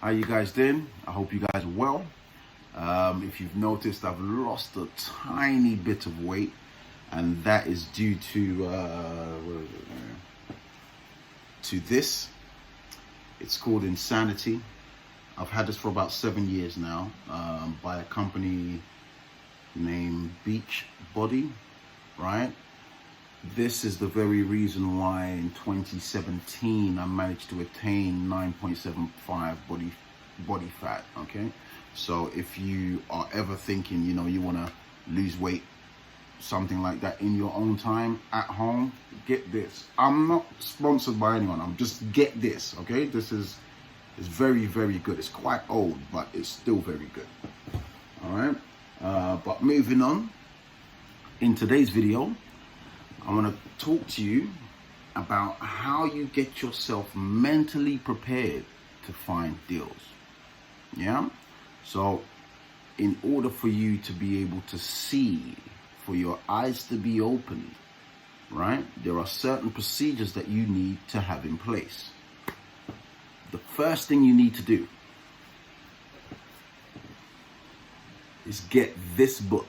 How you guys doing? I hope you guys are well. If you've noticed, I've lost a tiny bit of weight, and that is due to this. It's called Insanity. I've had this for about 7 years now, by a company named Beach Body, right? This is the very reason why in 2017 I managed to attain 9.75 body fat. Okay, so if you are ever thinking, you want to lose weight, something like that, in your own time at home, get this. I'm not sponsored by anyone. I'm just get this. Okay, this is very, very good. It's quite old, but it's still very good. All right, but moving on, in today's video I want to talk to you about how you get yourself mentally prepared to find deals. Yeah, so in order for you to be able to see, for your eyes to be opened, right, there are certain procedures that you need to have in place. The first thing you need to do is get this book.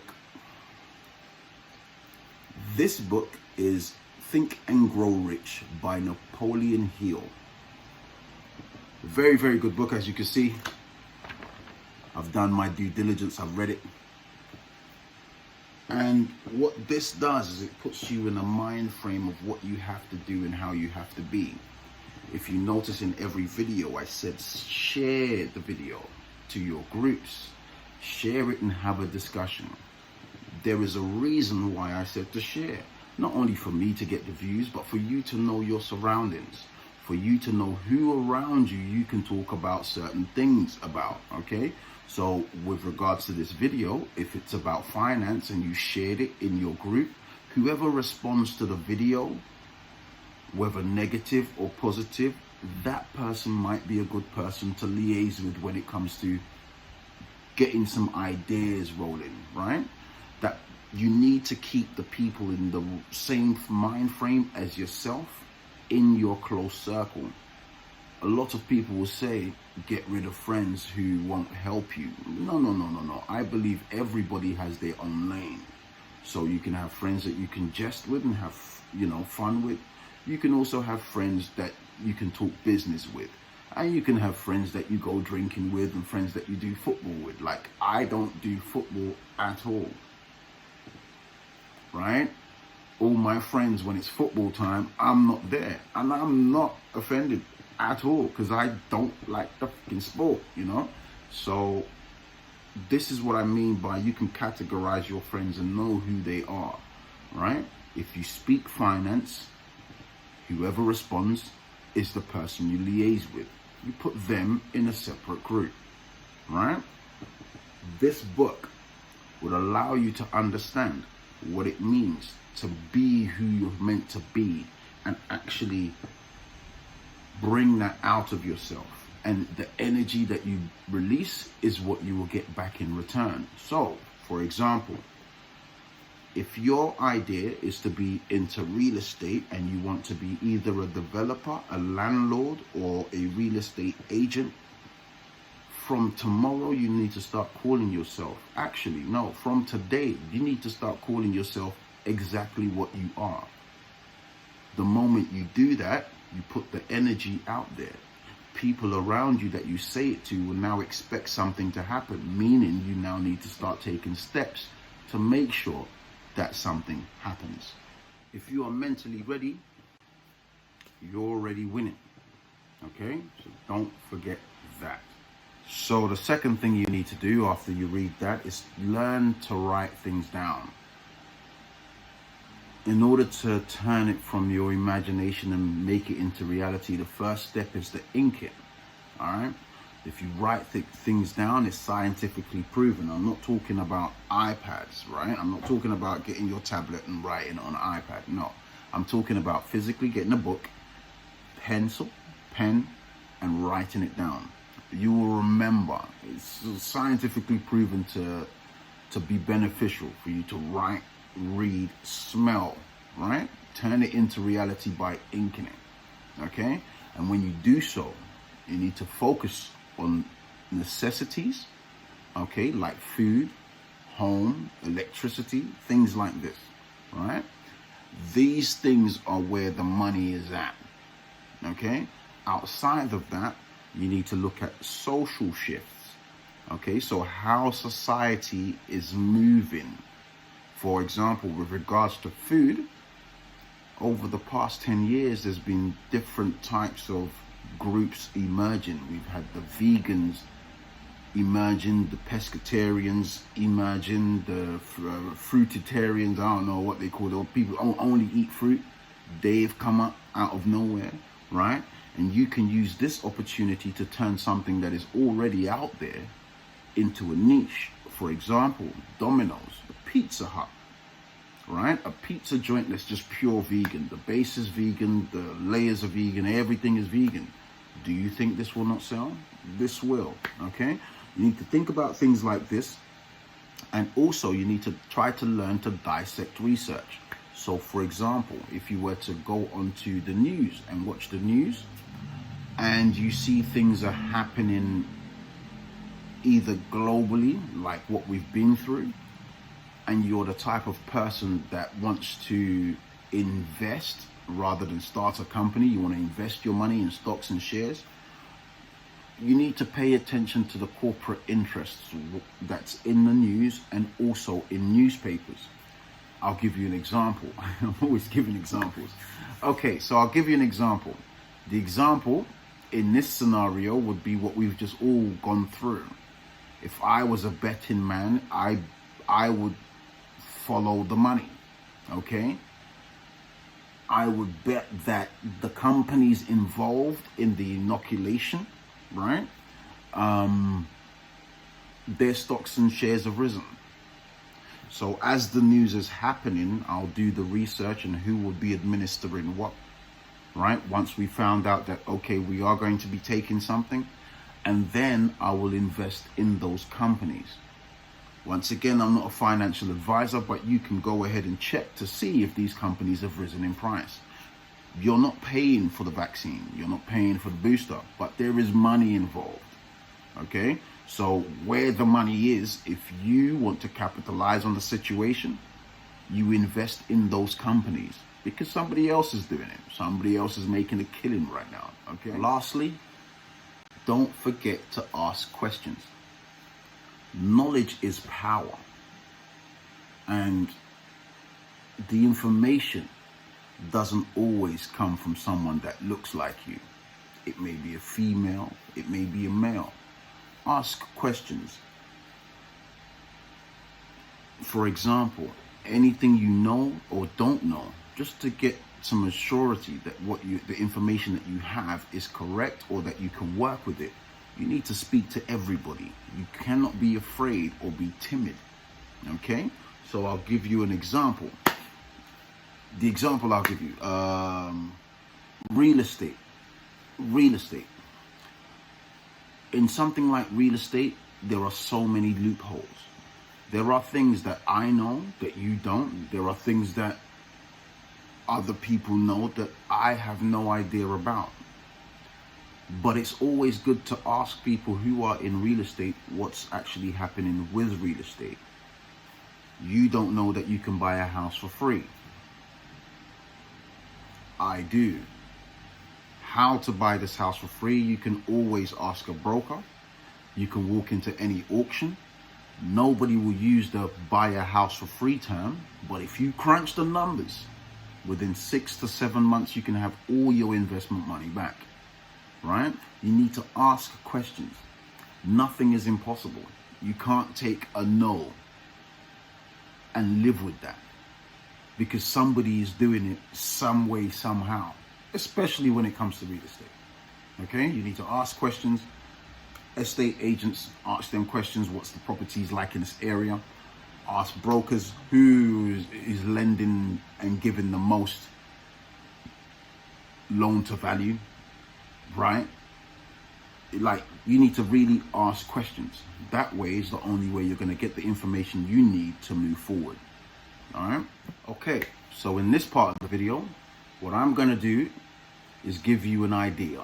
This book is Think and Grow Rich by Napoleon Hill. Very, very good book. As you can see, I've done my due diligence. I've read it. And what this does is it puts you in a mind frame of what you have to do and how you have to be. If you notice, in every video I said share the video to your groups. Share it and have a discussion. There is a reason why I said to share. Not only for me to get the views, but for you to know your surroundings. For you to know who around you can talk about certain things about, okay? So with regards to this video, if it's about finance and you shared it in your group, whoever responds to the video, whether negative or positive, that person might be a good person to liaise with when it comes to getting some ideas rolling, right? That you need to keep the people in the same mind frame as yourself in your close circle. A lot of people will say, get rid of friends who won't help you. No. I believe everybody has their own lane. So you can have friends that you can jest with and have, fun with. You can also have friends that you can talk business with. And you can have friends that you go drinking with and friends that you do football with. Like, I don't do football at all. Right? All my friends, when it's football time, I'm not there. And I'm not offended at all, because I don't like the fucking sport, So this is what I mean by you can categorize your friends and know who they are, right? If you speak finance, whoever responds is the person you liaise with. You put them in a separate group, right? This book would allow you to understand what it means to be who you're meant to be and actually bring that out of yourself. And the energy that you release is what you will get back in return. So, for example, if your idea is to be into real estate and you want to be either a developer, a landlord, or a real estate agent, from tomorrow you need to start calling yourself, actually, no, from today, you need to start calling yourself exactly what you are. The moment you do that, you put the energy out there. People around you that you say it to will now expect something to happen, meaning you now need to start taking steps to make sure that something happens. If you are mentally ready, you're already winning. Okay? So don't forget that. So the second thing you need to do after you read that is learn to write things down. In order to turn it from your imagination and make it into reality, the first step is to ink it. All right? If you write things down, it's scientifically proven. I'm not talking about iPads, right? I'm not talking about getting your tablet and writing on an iPad. No, I'm talking about physically getting a book, pencil, pen, and writing it down. You will remember. It's scientifically proven to be beneficial for you to write, read, smell, right? Turn it into reality by inking it, okay? And when you do so, you need to focus on necessities, okay, like food, home, electricity, things like this, right? These things are where the money is at, okay? Outside of that, you need to look at social shifts, okay? So how society is moving. For example, with regards to food, over the past 10 years, there's been different types of groups emerging. We've had the vegans emerging, the pescatarians emerging, the fruitarians, I don't know what they call them, people who only eat fruit. They've come up out of nowhere, right? And you can use this opportunity to turn something that is already out there into a niche. For example, Domino's, the Pizza Hut, right? A pizza joint that's just pure vegan. The base is vegan, the layers are vegan, everything is vegan. Do you think this will not sell? This will, okay? You need to think about things like this. And also you need to try to learn to dissect research. So for example, if you were to go onto the news and watch the news and you see things are happening either globally, like what we've been through, and you're the type of person that wants to invest rather than start a company, you want to invest your money in stocks and shares, you need to pay attention to the corporate interests that's in the news and also in newspapers. I'll give you an example. I'm always giving examples. Okay, so I'll give you an example. The example in this scenario would be what we've just all gone through. If I was a betting man, I would follow the money, okay? I would bet that the companies involved in the inoculation, right? Their stocks and shares have risen. So as the news is happening, I'll do the research and who will be administering what, right? Once we found out that, okay, we are going to be taking something, and then I will invest in those companies. Once again, I'm not a financial advisor, but you can go ahead and check to see if these companies have risen in price. You're not paying for the vaccine, you're not paying for the booster, but there is money involved, okay? So where the money is, if you want to capitalize on the situation, you invest in those companies because somebody else is doing it. Somebody else is making a killing right now, okay? Lastly, don't forget to ask questions. Knowledge is power, and the information doesn't always come from someone that looks like you. It may be a female, it may be a male. Ask questions. For example, anything you know or don't know, just to get some assurity that the information that you have is correct or that you can work with it. You need to speak to everybody. You cannot be afraid or be timid, okay? So I'll give you an example. The example I'll give you, real estate. Real estate. In something like real estate, there are so many loopholes. There are things that I know that you don't. There are things that other people know that I have no idea about. But it's always good to ask people who are in real estate what's actually happening with real estate. You don't know that you can buy a house for free. I do. How to buy this house for free? You can always ask a broker. You can walk into any auction. Nobody will use the buy a house for free term, but if you crunch the numbers, within 6 to 7 months, you can have all your investment money back. Right? You need to ask questions. Nothing is impossible. You can't take a no and live with that because somebody is doing it some way, somehow, especially when it comes to real estate. Okay? You need to ask questions. Estate agents, ask them questions. What's the properties like in this area? Ask brokers who is lending and giving the most loan to value. Right? Like, you need to really ask questions. That way is the only way you're going to get the information you need to move forward. All right? Okay, so in this part of the video, what I'm going to do is give you an idea.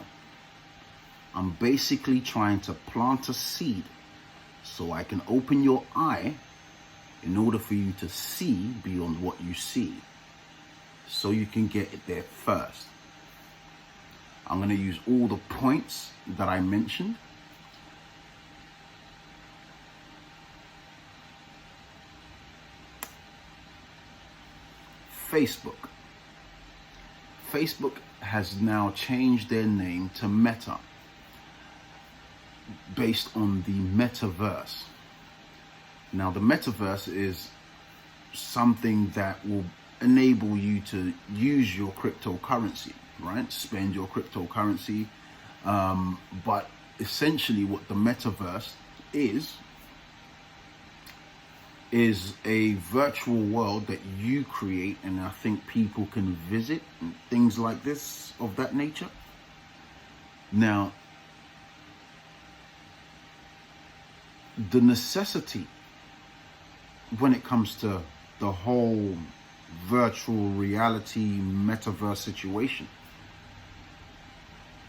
I'm basically trying to plant a seed so I can open your eye in order for you to see beyond what you see, so you can get it there first. I'm going to use all the points that I mentioned. Facebook. Facebook has now changed their name to Meta, based on the metaverse. Now, the metaverse is something that will enable you to use your cryptocurrency, right? Spend your cryptocurrency. But essentially what the metaverse is a virtual world that you create, and I think people can visit and things like this of that nature. Now, the necessity when it comes to the whole virtual reality metaverse situation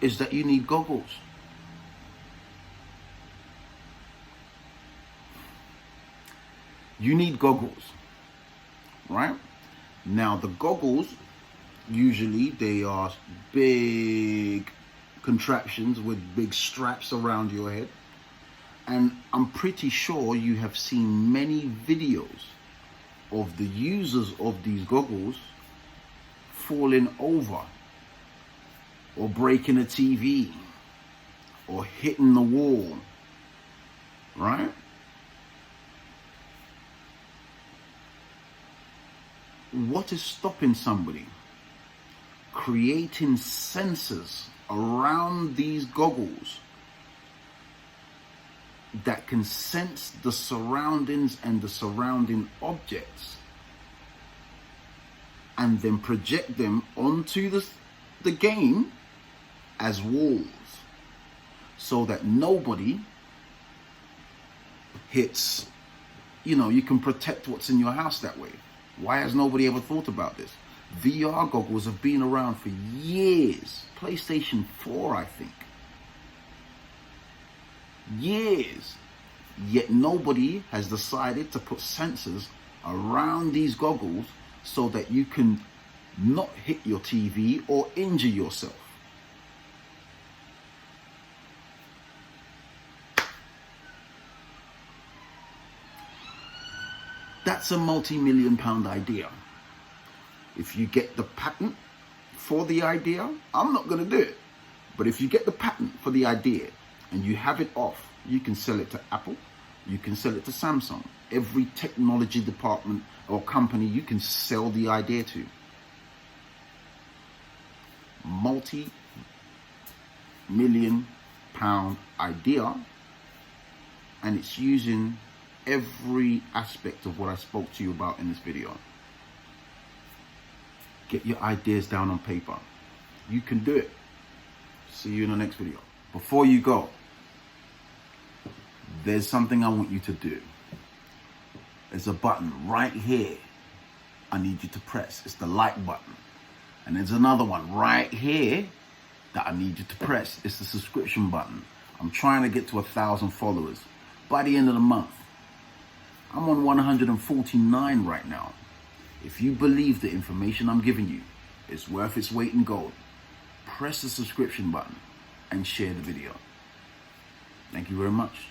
is that you need goggles. You need goggles, right? Now, the goggles, usually they are big contraptions with big straps around your head. And I'm pretty sure you have seen many videos of the users of these goggles falling over or breaking a TV or hitting the wall, right? What is stopping somebody creating sensors around these goggles that can sense the surroundings and the surrounding objects, and then project them onto the game as walls, so that nobody hits, you can protect what's in your house that way. Why has nobody ever thought about this? VR goggles have been around for years. PlayStation 4, I think. Years. Yet nobody has decided to put sensors around these goggles so that you can not hit your TV or injure yourself. That's a multi-million pound idea. If you get the patent for the idea, I'm not going to do it. But if you get the patent for the idea and you have it off, you can sell it to Apple, you can sell it to Samsung. Every technology department or company you can sell the idea to. Multi-million pound idea, and it's using every aspect of what I spoke to you about in this video. Get your ideas down on paper. You can do it. See you in the next video. Before you go, there's something I want you to do. There's a button right here I need you to press. It's the like button. And there's another one right here that I need you to press. It's the subscription button. I'm trying to get to 1,000 followers by the end of the month. I'm on 149 right now. If you believe the information I'm giving you is worth its weight in gold, press the subscription button and share the video. Thank you very much.